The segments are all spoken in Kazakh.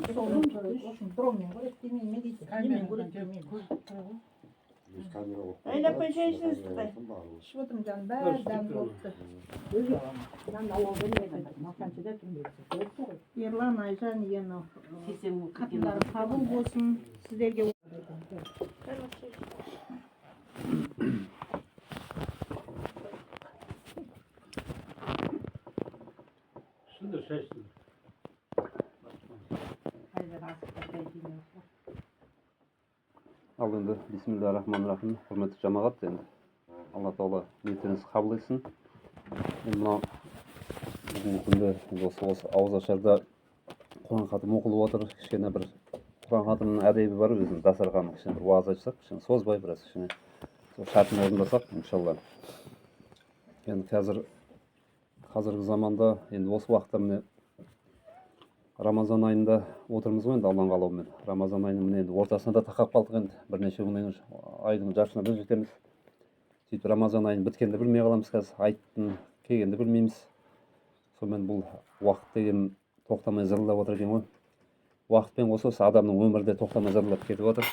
дронмен көреді демейме дейді. Немен көреді? Айнап шайшыңыз Қытай. Ішіп отырмын жаным, бәрі дәм болыпты. Ерлан, Айжан, ені қатындары қабыл болсын, сіздерге. Şunu da şaştım. Al endi Bismillahirrahmanirrahim. Hurmatli jamoat, endi Alloh taolo niyatinizni qabul etsin. Endi mana bugungi kunda o'sha og'iz ocharda Qur'on xatimi o'qilib o'tir. Kichkina bir Qur'on xatimining adabi bor o'zini dasturxonga kichkina bir va'z aytsak, kichkina so'zbay biroz kichkina shartni o'rindasak inshaalloh. Endi hozirgi zamonda endi o'sha vaqtda meni Ramazan ayında o'tirmiz endi Allohning qal'ovimen. Ramazan ayının endi o'rtasida taqab qoldik endi. Bir necha kundan ayning jarchina biz yetamiz. Сөйтіп Ramazan ayını bitkende bilmey qalamiz қазір. Aytын kelgende bilmeymiz. Сонымен бұл уақыт деген тоқтамай зырылдап отыр екен ғой. Уақытпен осы адамның өмірде тоқтамай зырылдап кетіп отыр.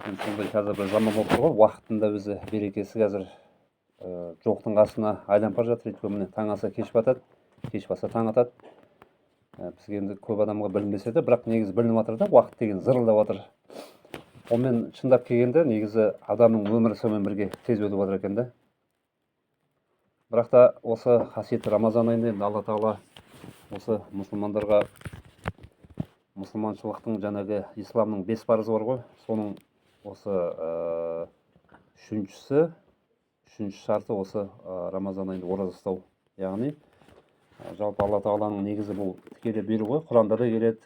Енді сондай қазір бір заман болып тұр ғой. Уақыттың да өзі берекесі қазір жоқтың қасына айланып бара жатыр. Өйткені міне таң аса кеш батады, кеш баса таң атады. Бізге енді көп адамға білінбесе де, бірақ негізі білініп жатыр да, уақыт деген зырылдап жатыр. Онымен шындап келгенде негізі адамның өмірі сонымен бірге тез өтіп жатыр екен да. Бірақ та осы қасиетті Рамазан айында енді Алла тағала осы мұсылмандарға мұсылманшылықтың жаңағы исламның 5 парызы бар ғой. Соның осы үшінші шарты осы Рамазан айында ораза ұстау. Яғни жалпы Алла тағаланың негізі бұл тікелей бұйрығы ғой. Құранда да келеді.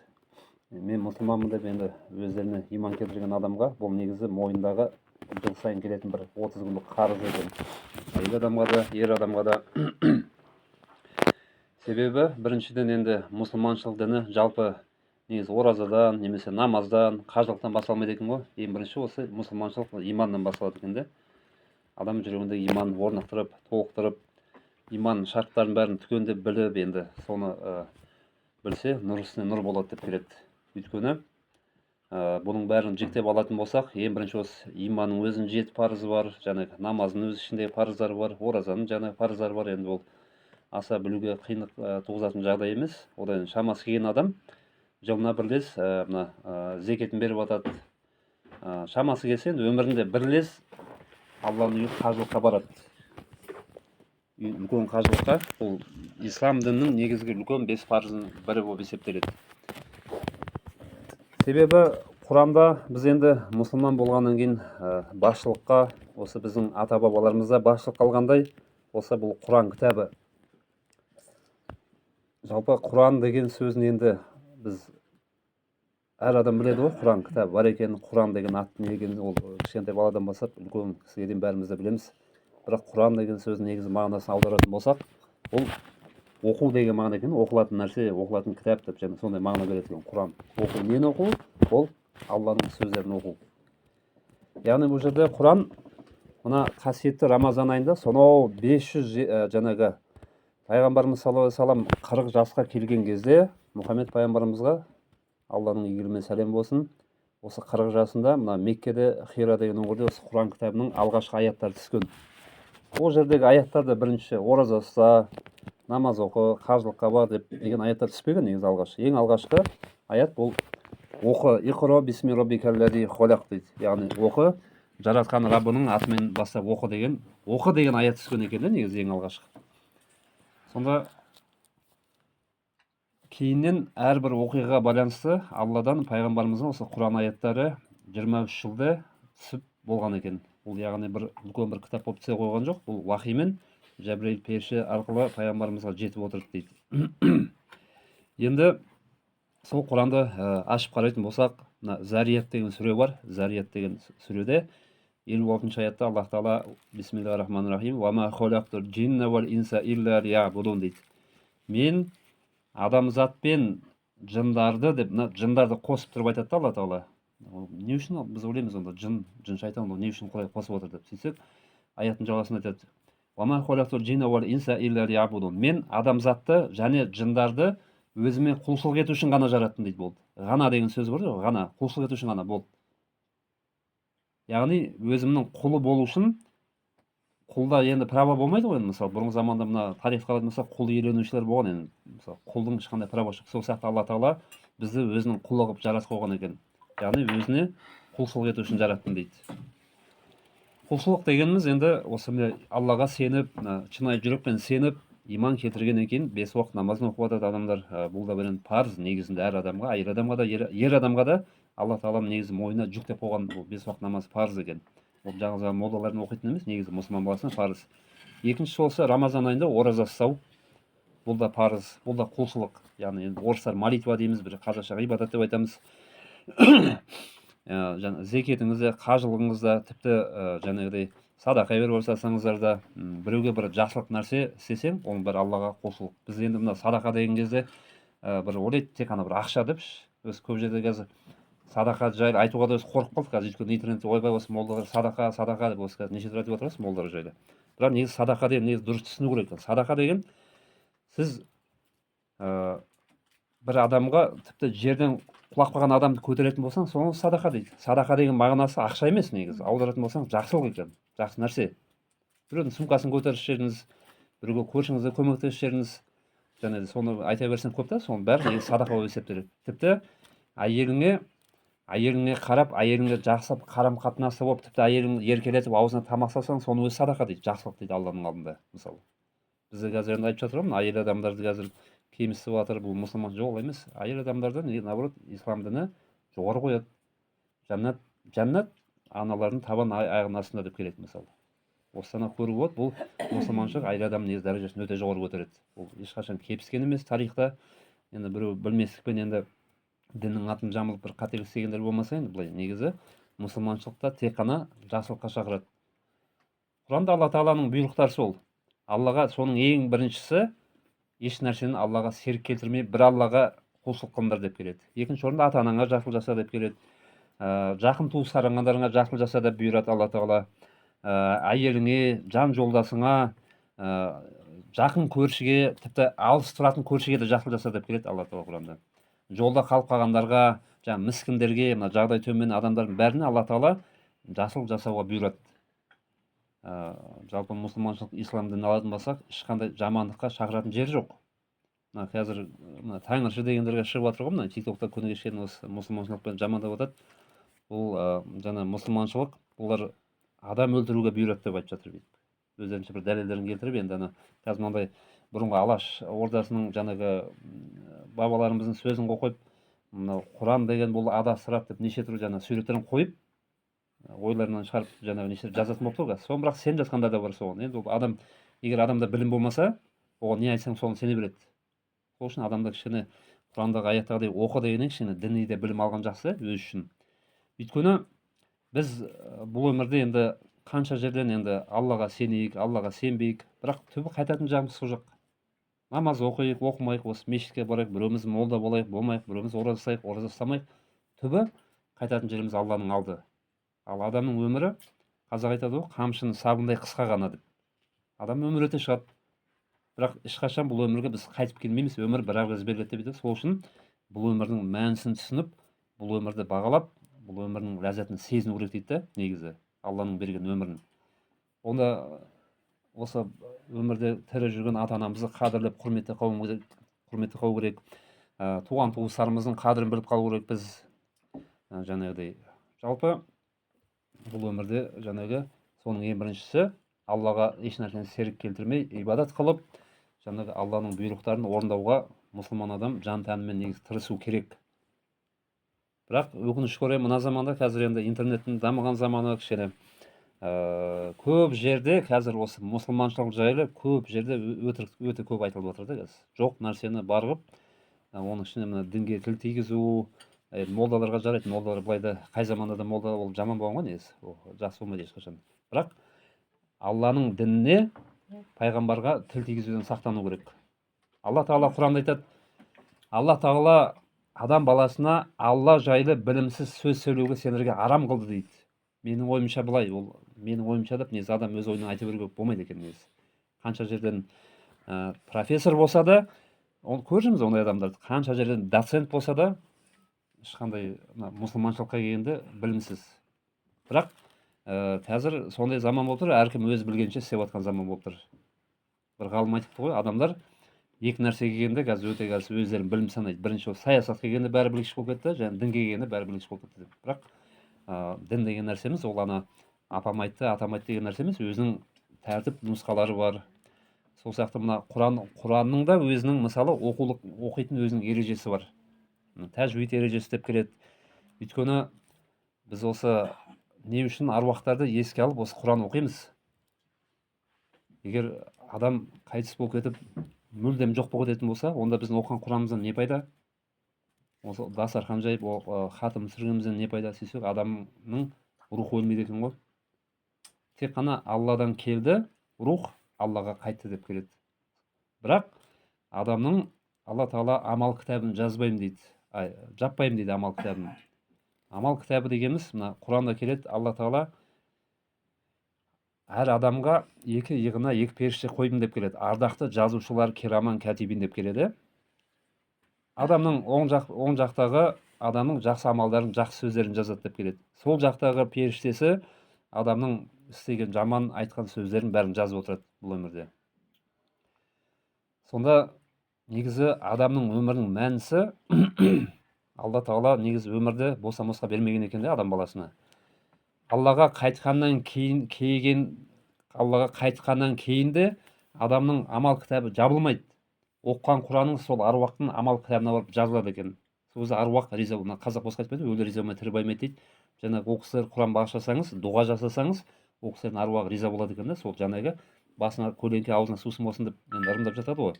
Мен мұсылманмын деп енді өздеріне иман келтірген адамға бұл негізі мойындағы жыл сайын келетін бір 30 күндік қарыз екен. Әйел адамға да, ер адамға да. Себебі біріншіден енді мұсылманшылық діні жалпы негізі оразадан, немесе намаздан, қажылықтан басталмайды екен ғой. Ең бірінші осы мұсылманшылық иманнан басталады екен де. Адам жүрегінде иман орнықтырып, толықтырып, иман шарттарын бәрін түгендеп біліп, енді соны білсе, нұр үстіне нұр болады деп келеді. Өйткені бұның бәрін жіктеп алатын болсақ, ең бірінші осы иманның өзінің 7 парызы бар, жаңағы намаздың өз ішінде парыздары бар, оразаның жаңағы парыздары бар. Енді ол аса білуге қиындық туғызатын жағдай емес. Одан шамасы келген адам жылына бір рет мына зекетін беріп жатады. Шамасы келсе енді өмірінде бір рет Алланың үйіне қажылыққа барады. Үлкен қажылыққа бұл ислам дінінің негізгі үлкен 5 парызының бірі болып есептеледі. Себебі Құранда біз енді мұсылман болғаннан кейін басшылыққа, осы біздің ата-бабаларымызда басшылық алғандай, осы бұл Құран кітабы. Жалпы Құран деген сөзін енді біз әр адам біледі ғой, Құран кітабы бар екенін, Құран деген аты не екенін ол кішкентай баладан бастап үлкен кісіге дейін бәріміз де білеміз. Бірақ Құран деген сөздің негізі мағынасын аударатын болсақ, ол оқу деген мағына екен, оқылатын нәрсе, оқылатын кітап деп және сондай мағына береді екен Құран. Оқу нені оқу? Ол Алланың сөздерін оқу. Яғни бұл жерде Құран мына қасиетті Рамазан айында сонау 500 жаңағы пайғамбарымыз саллаллаху алейхи вассалам 40 жасқа келген кезде Мұхаммед пайғамбарымызға Алланың игілігі мен сәлем болсын. Осы 40 жасында мына Меккеде Хира деген өңірде осы Құран кітабының алғашқы аяттары түскен. Ол жердегі аяттарда бірінші ораза ұста, намаз оқы, қажылыққа бар деген аяттар түспеген негізі алғашқы. Ең алғашқы аят бұл оқы, иқро бисми роббикаллази холақ дейді. Яғни оқы, жаратқан Раббының атымен бастап оқы деген аят түскен екен де негізі ең алғашқы. Сонда кейіннен әрбір оқиғаға байланысты Алладан пайғамбарымыздың осы Құран аяттары 23 жылда түсіп болған екен. Бұл яғни бір үлкен бір кітап болып түсе қойған жоқ. Бұл уахимен Жәбірейіл періште арқылы пайғамбарымызға жетіп отырды дейді. Енді сол Құранды ашып қарайтын болсақ, Зарият деген сүре бар. Зарият деген сүреде 56 аятта Аллах Тағала Бисмиллахир-рахманир-рахим «Ва ма холақтур джинна вал инса илля лиябудун» дейді. Мен адамзат пен жындарды деп, жындарды қосып тұрып айтады да Алла Тағала. Не үшін біз ойлаймыз онда жын шайтан не үшін құдай қосып отыр деп сөйтсек, аяттың жалғасында айтады: «Ва ма холақтур джинна вал инса илля лиябудун». Мен адамзатты және жындарды өзіме құлшылық ету үшін ғана жараттым дейді болды. Ғана деген сөз бар ғой, ғана құлшылық ету үшін ғана болды. Яғни өзімнің құлы болу үшін, құлда енді право болмайды ғой енді, мысалы бұрынғы заманда мына тарихқа қарайтын болсақ құл иеленушілер болған енді, мысалы құлдың ешқандай правосы жоқ. Сол сияқты алла тағала бізді өзінің құлы қылып жаратып қойған екен. Яғни өзіне құлшылық ету үшін жараттым дейді. Құлшылық дегеніміз енді осы аллаға сеніп, шынайы жүрекпен сеніп, иман келтіргеннен кейін 5 уақыт намазын оқып жатады адамдар. Бұл да бір парыз негізінде әр адамға, әйел адамға да, ер адамға да алла тағалам негізі мойнына жүктеп қойған бұл 5 уақыт намаз парыз екен. Бұл жаңағы молдалардың оқитын емес, негізі мұсылман баласына парыз. Екіншісі осы Рамазан айында ораза ұстау. Бұл да парыз, бұл да құлшылық. Яғни орыстар молитва дейміз, бір қазақша ғибадат деп айтамыз. Зекетіңізді, қажылығыңызда, тіпті жаңағыдай садақа беріп жасасаңыздар да, біреуге бір жақсылық нәрсе істесең, оның бәрі аллаға құлшылық. Біз енді мына садақа деген кезде бір ойлайды тек қана бір ақша деп, өз көп жерде қазір садақа жайлы айтуға да қорқып қалдық қазір, өйткені интернетте ойбай осы молдалар садақа деп осы неше түрлі айтып жатыр осы молдалар жайлы. Бірақ негізі садақа деген негізі дұрыс түсіну керек. Садақа деген сіз бір адамға тіпті жерден құлап қалған адамды көтеретін болсаң, соны садақа дейді. Садақа деген мағынасы ақша емес негізі. Аударатын болсаң, жақсылық екен, жақсы нәрсе. Біреудің сумкасын көтеріп жіберіңіз, біреуге көршіңізге көмектесіп жіберіңіз. Және де соны айта берсем көп та, соның бәрі негізі садақа болып есептеледі. Тіпті әйеліңе қарап, әйеліңе жақсылап қарым-қатынасы болып, тіпті әйеліңді еркелетіп аузына тамақ салсаң, соны өзі садақа дейді, жақсылық дейді Алланың алдында. Мысалы, бізде қазір енді айтып жатыр ғой, әйел адамдарды қазір кемсітіп жатыр, бұл мұсылман жоқ, олай емес. Әйел адамдарды наоборот ислам діні жоғары қояды. Жәннат аналардың табан аяғының астында деп келеді мысалы. Осыны көруге болады, бұл мұсылманшылық әйел адамның негізі дәрежесін өте жоғары көтереді. Бұл ешқашан кепіскен емес тарихта. Енді біреу білместікпен енді діннің атын жамылып бір қателік істегендер болмаса, енді былай негізі мұсылманшылықта тек қана жақсылыққа шақырады. Құранда алла тағаланың бұйрықтары сол. Аллаға соның ең біріншісі еш нәрсені аллаға серік келтірмей, бір аллаға құлшылық қылыңдар деп келеді. Екінші орында ата анаңа жақсылық жаса деп келеді. Жақын туыстарыңа жақсылық жаса деп бұйырады алла тағала. Әйеліңе, жан жолдасыңа, жақын көршіге, тіпті алыс тұратын көршіге де жақсылық жаса деп келеді алла тағала Құранда. Жолда қалып қалғандарға, жаңағы міскіндерге, мына жағдай төмен адамдардың бәріне алла тағала жақсылық жасауға бұйырады. Жалпы мұсылманшылық ислам дінін алатын болсақ, ешқандай жамандыққа шақыратын жері жоқ. Мына қазір тәңірші дегендерге шығып жатыр ғой, мына тиктокта күні кешкен осы мұсылманшылықпен жамандап жатады. Бұл жаңа мұсылманшылық, бұлар адам өлтіруге бұйырады деп айтып жатыр дейді. Өздерінше бір дәлелдерін келтіріп, енді ана қазір мынандай бұрынғы Алаш ордасының жаңағы бабаларымыздың сөзін қойып, мынау Құран деген бұл адастырады деп неше түрлі жаңа суреттерін қойып, ойларынан шығарып жаңағы неше жазатын болып тұр. Соны бірақ сеніп жатқандар да бар соған. Енді ол адам, егер адамда білім болмаса, оған не айтсаң соны сене береді. Сол үшін адамда кішкене Құрандағы аяттағыдай оқы дегеннен кішкене діни де білім алған жақсы өз үшін. Өйткені біз бұл өмірде енді қанша жерден енді Аллаға сенейік, Аллаға сенбейік, бірақ түбі қайтатын жағымыз сол жақ. Намаз оқиық, оқымайық, осы мешітке барайық, біреуміз молда болайық, болмайық, біреуміз ораза ұстайық, ораза ұстамайық, түбі қайтатын жеріміз Алланың алды. Ал адамның өмірі, қазақ айтады ғой, қамшының сабындай қысқа ғана деп. Адам өмір өте шығады. Бірақ ешқашан бұл өмірге біз қайтып келмейміз. Өмір бір-ақ рет беріледі дейді. Сол үшін бұл өмірдің мәнісін түсініп, бұл өмірді бағалап, бұл өмірдің ләззатын сезіну керек дейді, негізі Алланың берген өмірін. Онда осы өмірде тірі жүрген ата-анамызды қадірлеп, құрметті қылу керек. Туған туыстарымыздың қадірін біліп қалу керек біз. Жаңағыдай жалпы бұл өмірде жаңағы соның ең біріншісі Аллаға еш нәрсені серік келтірмей, ибадат қылып, жаңағы Алланың бұйрықтарын орындауға мұсылман адам жан тәнімен негізі тырысу керек. Бірақ өкінішке орай мына заманда қазір енді интернеттің дамыған заманы кішкене көп жерде қазір осы мұсылманшылық жайлы көп жерде өте көп айтылып жатыр да қазір. Жоқ нәрсені барғып, оның ішіне мына дінге тіл тигізу, молдаларға жарайды. Молдалар былайда қай заманда да молда ол жаман болған ғой негізі. Ол жақсы болмайды ешқашан. Бірақ Алланың дініне, пайғамбарға тіл тигізуден сақтану керек. Алла тағала Құранда айтады, Алла тағала адам баласына Алла жайлы білімсіз сөз сөйлеуге сендерге арам қылды дейді. Менің ойымша былай, ол менің ойымша деп негізі адам өз ойынан айта беруге болмайды екен негізі. Қанша жерден профессор болса да, оны көрдіңіз ондай адамдарды, қанша жерден доцент болса да ешқандай мына мұсылманшылыққа келгенде білімсіз. Бірақ қазір сондай заман болып тұр, әркім өз білгенше істеп жатқан заман болып тұр. Бір ғалым айтыпты ғой, адамдар екі нәрсеге келгенде қазір өте қазір өздерін білім санайды. Бірінші ол саясатқа келгенде бәрі білгіш болып кетті, және дінге келгенде бәрі білгіш болып кетті деп. Бірақ дін деген нәрсеміз ол ана апам айтты, атам айтты деген нәрсе емес, өзінің тәртіп нұсқалары бар. Сол сияқты мына Құранның да өзінің мысалы оқитын өзінің ережесі бар. Тәжвид ережесі деп келеді. Өйткені біз осы не үшін аруақтарды еске алып осы Құран оқимыз. Егер адам қайтыс болып кетіп мүлдем жоқ болып кететін болса, онда біздің оқыған Құранымыздан не пайда? Осы дастархан жайып хатым түсіргенімізден не пайда? Сөйтсек адамның рухы өлмейді екен ғой. Тек қана Алладан келді, рух Аллаға қайтты деп келеді. Бірақ адамның Алла Тағала амал кітабын жазбаймын дейді, жаппаймын дейді амал кітабын. Амал кітабы дегеніміз мына Құранда келеді, Алла Тағала әр адамға екі иығына екі періште қойдым деп келеді. Ардақты жазушылар, кераман катибин деп келеді. Адамның оң жақтағы адамның жақсы амалдарын, жақсы сөздерін жазады деп келеді. Сол жақтағы періштесі адамның істеген жаман айтқан сөздерін бәрін жазып отырады бұл өмірде. Сонда негізі адамның өмірінің мәнісі Алла Тағала негізі өмірді босамасқа бермеген екен де адам баласына. Аллаға қайтқаннан кейін де адамның амал кітабы жабылмайды. Оққан Құранның сол аруақтың амал кітабына барып жазылады екен. Сол өзі аруақ риза, қазақ босқа айтпайды, өлі риза болмай тірі баймайды дейді. Жаңағы ол кісілер Құран бағыштасаңыз, дұға жасасаңыз, ол кісілердің аруағы риза болады екен да, сол жаңағы басына көлеңке аузына сусын болсын деп ырымдап жатады ғой.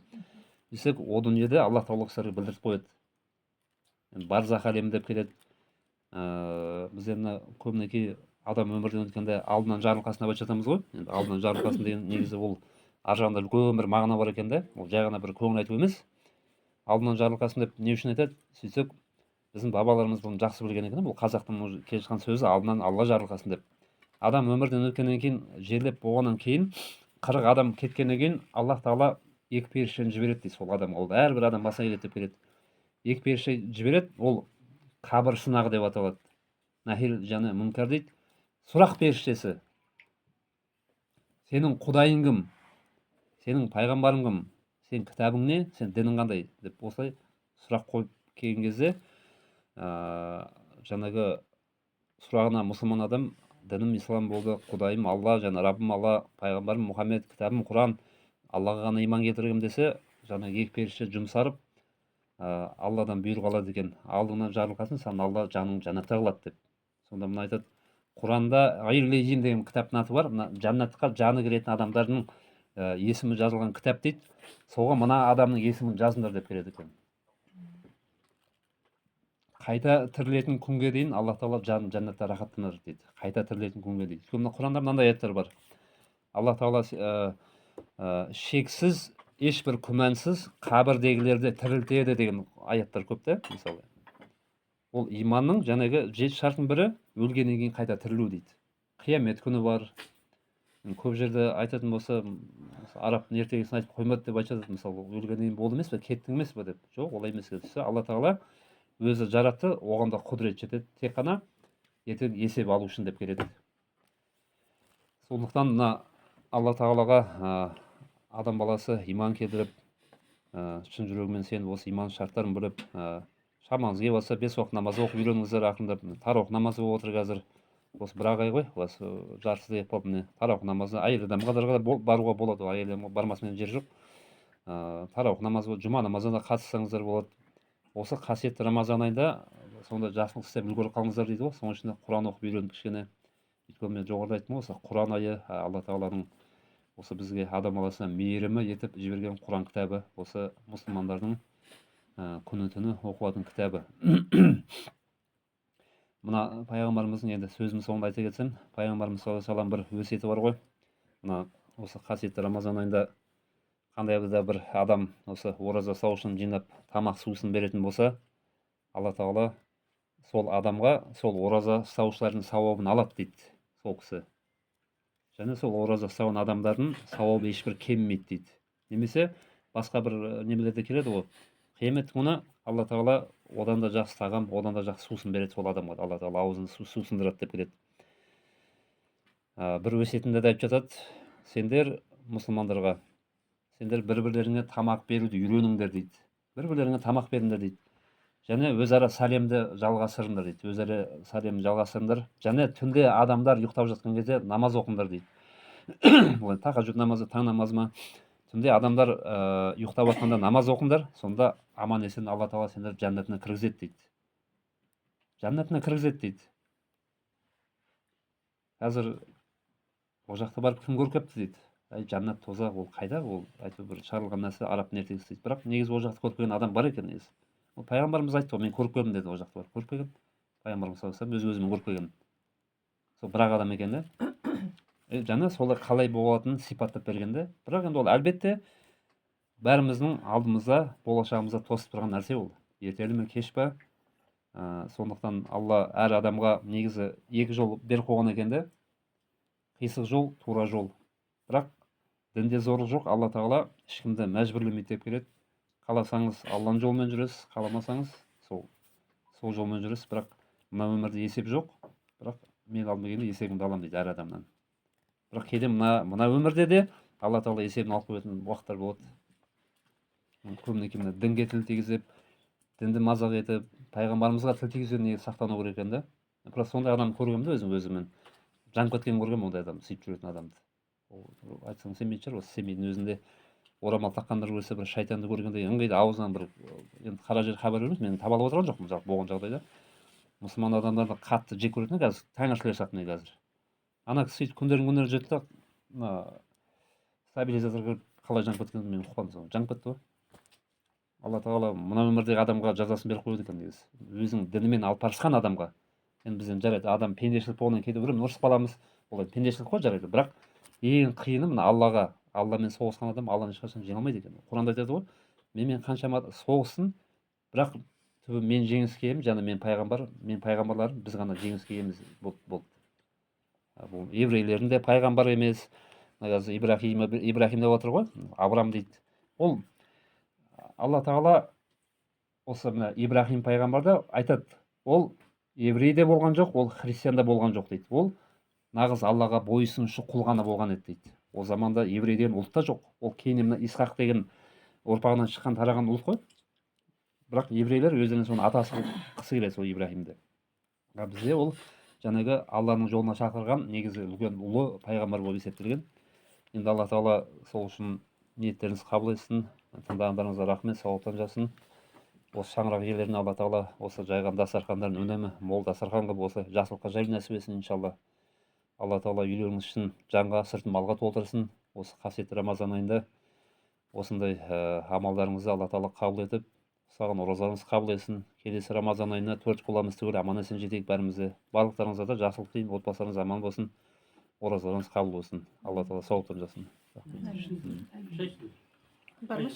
Десек, о дүниеде Алла Тағала кісілерге білдіріп қояды. Барзах әлемі деп келеді. Біз енді көбінесе адам өмірден өткенде алдынан жарылқасын деп айтып жатамыз ғой. Енді алдынан жарылқасын деген негізі ол ар жағында үлкен бір мағына бар екен де. Ол жай ғана бір көңіл айту емес. Алдынан жарылқасын деп не үшін айтады? Сөйтсек, біздің бабаларымыз бұны жақсы білген екен. Бұл қазақтың келе жатқан сөзі алдынан Алла жарылқасын деп. Адам өмірден өткеннен кейін, жерлеп болғаннан кейін, 40 адам кеткеннен кейін Аллах Тағала екі періштені жібереді дейді сол адам. Ол әрбір адам басына келеді деп келеді. Екі періште жібереді, ол қабір сынағы деп аталады. Нахил және Мүнкар дейді. Сұрақ періштесі. Сенің құдайың кім? Сенің пайғамбарың кім? Сен кітабың не? Сен дінің қандай? Деп осылай сұрақ қойып келген кезде, жаңағы сұрағына мұсылман адам дінім ислам болды, құдайым Алла, және Раббым Алла, пайғамбарым Мұхаммед, кітабым Құран, Аллаға ғана иман келтіргім десе, жаңағы екі періште жұмсарып Алладан бұйрық алады екен. Алдыңнан жарылқасын, саған Алла жаның жәннатта қылады деп. Сонда мына айтады, Құранда Ғайр-Лейжин деген кітаптың аты бар. Мына жәннатқа жаны кіретін адамдардың есімі жазылған кітап дейді. Соған мына адамның есімін жазыңдар деп келеді екен. Қайта тірілетін күнге дейін Алла Тағала жанын жәннатта рахаттанады дейді. Қайта тірілетін күнге дейін. Мына Құранда мынандай аяттар бар. Алла Тағала шексіз, ешбір күмәнсіз қабірдегілерді тірілтеді деген аяттар көп та, мысалы. Ол иманның жаңағы 7 шартының бірі өлгеннен кейін қайта тірілу дейді. Қиямет күні бар. Көп жерде айтатын болса, арабтың ертегісін айтып қоймады деп айтады, мысалы, өлгеннен кейін болды емес пе, кеттің емес пе деп. Жоқ, олай емес деп. Алла Тағала өзі жаратты, оғанда құдірет жетеді. Тек қана ертең есеп алу үшін деп келеді. Сондықтан мына Алла Тағалаға адам баласы иман келтіріп, шын жүрегімен сеніп, осы иман шарттарын біліп, шамаңыз келіп жатса 5 уақыт намаз оқып үйреніңіздер ақырындап. Тараух намазы болып отыр қазір. Осы бір ақ ай ғой, осы жартысы деп қалып, міне тараух намазы әйел адамға да баруға болады, әйел адам бармасымен жер жоқ. Тараух намазы, жұма намазына қатыссаңыздар болады. Осы қасиетті Рамазан айында сонда жақсылық істеп үлгеріп қалыңыздар дейді ғой. Соның ішінде Құран оқып үйреніп кішкене. Өйткені мен жоғарыда айттым ғой, осы Құран айы Алла Тағаланың осы бізге адам баласына мейірімі етіп жіберген Құран кітабы, осы мұсылмандардың күні түні оқылатын кітабы. Мына пайғамбарымыздың енді сөзінің соңында айта кетсем, пайғамбарымыз саллаллаху алейхи ва саллям бір өсиеті бар ғой. Мына осы қасиетті Рамазан айында қандай да бір адам осы ораза ұстау үшін жинап тамақ сусын беретін болса, Алла Тағала сол адамға сол ораза ұстаушылардың сауабын алады дейді сол кісі. Және сол ораза ұстаған адамдардың сауабы ешбір кеммейді дейді. Немесе басқа бір немелерде келеді ғой. Қиямет күні Алла тағала одан да жақсы тағам, одан да жақсы сусын береді сол адамға. Алла тағала аузын сусындырады деп келеді. Бір өсиетінде де айтып жатады, сендер мұсылмандарға, сендер бір-бірлеріңе тамақ беруді үйреніңдер дейді. Бір-бірлеріңе тамақ беріңдер дейді. Және өзара сәлемді жалғастырыңдар дейді. Өзара сәлемді жалғастырыңдар. Және түнде адамдар ұйықтап жатқан кезде намаз оқыңдар дейді. Бұл тахаджуд намазы, таң намазы ма? Түнде адамдар ұйықтап жатқанда намаз оқыңдар, сонда аман есен Алла тағала сендер жәннатына кіргізеді дейді. Жәннатына кіргізеді дейді. Қазір ол жақта барып кім көріп келіпті дейді. Жәннат тозақ, ол қайда, ол әйтеуір бір шығарылған нәрсе, арабтың ертегісі дейді. Бірақ негізі ол жақта көріп келген адам бар екен негізі. Ол пайғамбарымыз айтты ғой, мен көріп келдім деді, ол жақта барып көріп келген. Пайғамбарымыз саллаллаху алейхи вассалам өз-өзімен көріп келген. Сол бір-ақ адам екен де. Жаңа солай қалай болатынын сипаттап бергенде. Бірақ енді ол әлбетте бәріміздің алдымызда, болашағымызда тосып тұрған нәрсе ол. Ертелі ме кеш па? Сондықтан Алла әр адамға негізі екі жол беріп қойған екен де. Қисық жол, тура жол. Бірақ дінде зорлық жоқ. Алла тағала ешкімді мәжбүрлемейді деп келеді. Қаласаңыз Алланың жолымен жүресіз, қаламасаңыз сол жолмен жүресіз. Бірақ мына өмірде есеп жоқ. Бірақ мен алдыма келгенде есебімді аламын дейді әр адамнан. Бірақ кейде мына өмірде де Алла тағала есебін алып қоятын уақыттар болады. Көбінесе мына дінге тіл тигізіп, дінді мазақ етіп, пайғамбарымызға тіл тигізуден неге сақтану керек екен да. Просто сондай адам көргенмін де өзіммен. Жанып кеткен көргенмін ондай адам, сөйтіп жүретін адамды. Айтсаң сенбейтін шығар, осы семейдің өзінде орамал таққандар көрсе, бір шайтанды көргенде ыңғайды аузынан бір енді қара жер хабар бермейді, мен таба алып отырған жоқпын жалпы болған жағдайда. Мұсылман адамдарды қатты жек көретін қазір таңершілер сияқты қазір. Ана кісі сөйтіп күндерін жетті да, мына стабилизаторға қалай жанып кеткенін мен ұқпадым. Жанып кетті ғой. Алла тағала мына өмірдегі адамға жазасын беріп қояды екен негізі. Өзінің дінімен алып барысқан адамға. Енді бізден жарайды, адам пендешілік болғаннан кейде біреумен ұрысып қаламыз. Ол пендешілік қой жарайды. Бірақ ең қиыны мына Алламен соғысқан адам Алланы ешқашан жеңе алмайды екен. Құранда айтады ғой, менімен қаншама соғысын, бірақ түбі мен жеңіске иемін, және мен пайғамбарларым біз ғана жеңіске иеміз болды. Бұл еврейлердің де пайғамбар емес, қазір Ибрахим деп отыр ғой, Авраам дейді. Ол Алла тағала осы мына Ибрахим пайғамбарда айтады, ол еврей де болған жоқ, ол христиан да болған жоқ дейді. Ол нағыз Аллаға бойұсынушы құл ғана болған еді дейді. Ол заманда еврей деген ұлт та жоқ. Ол кейін мына Исхақ деген ұрпағынан шыққан тараған ұлт қой. Бірақ еврейлер өздерінің соны атасы қысы келеді сол Ибрахимді. Бізде ол жаңағы Алланың жолына шақырған негізі үлкен ұлы пайғамбар болып есептелген. Енді Алла тағала сол үшін ниеттеріңіз қабыл етсін. Тыңдағандарыңызға рахмет, сауаптан жасын. Осы шаңырақ иелеріне Алла тағала осы жайған дастархандарын үнемі мол дастархан қылып осы жақсылыққа жайлы нәсіп етсін иншалла. Алла тағала үйлеріңіз үшін жанға сыртын малға толтырсын. Осы қасиетті Рамазан айында осындай амалдарыңызды Алла тағала қабыл етіп, саған оразаларыңыз қабыл етсін. Келесі Рамазан айына 4 қоламыз түгел аман есен жетейік бәрімізде. Барлықтарыңызға да жақсылық тілеймін, отбасыларыңыз аман болсын, оразаларыңыз қабыл болсын. Алла тағала сауаптан жасын. Бар ма